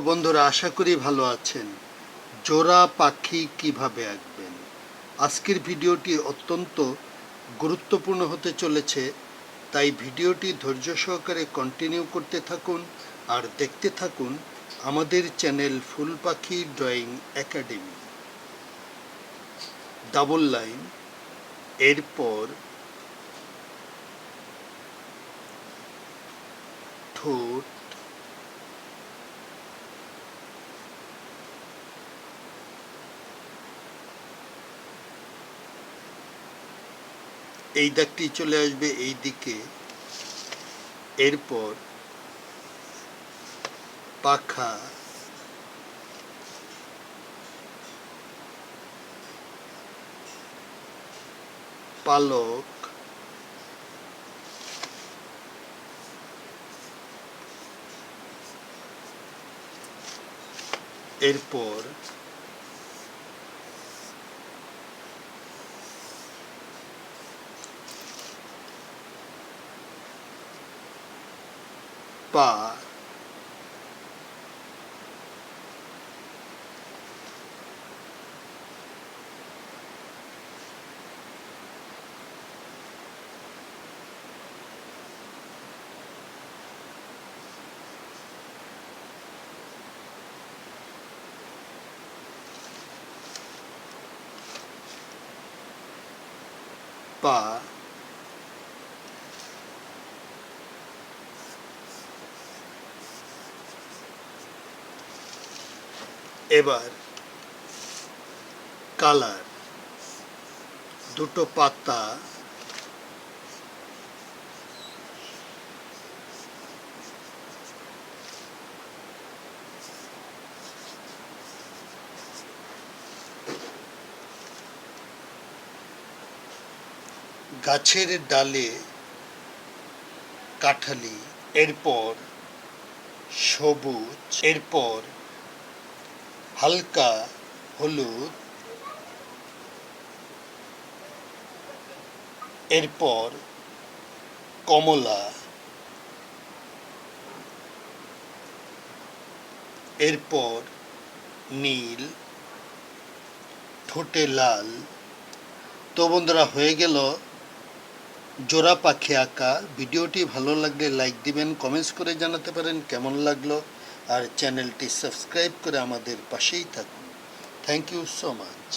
বন্ধুরা, আশা করি ভালো আছেন। জোড়া পাখি কিভাবে আঁকবেন, আজকের ভিডিওটি অত্যন্ত গুরুত্বপূর্ণ হতে চলেছে, তাই ভিডিওটি ধৈর্য সহকারে কন্টিনিউ করতে থাকুন আর দেখতে থাকুন আমাদের চ্যানেল ফুল পাখি ড্রয়িং একাডেমি। ডাবল লাইন, এরপর ঠোঁট, এই দাগটি চলে আসবে এই দিকে, এরপর পাখা, পালক, এরপর পা, পা, এবার কালার, দুটো পাতা, গাছের ডালে কাঠালি, এরপর সবুজ, এরপর হালকা হলুদ, এরপর কমলা, এরপর নীল, ঠোঁটে লাল। তো বন্ধুরা, হয়ে গেল জোড়া পাখি আঁকা। ভিডিওটি ভালো লাগলে লাইক দিবেন, কমেন্টস করে জানাতে পারেন কেমন লাগলো, আর চ্যানেলটি সাবস্ক্রাইব করে আমাদের পাশেই থাকুন। Thank you so much.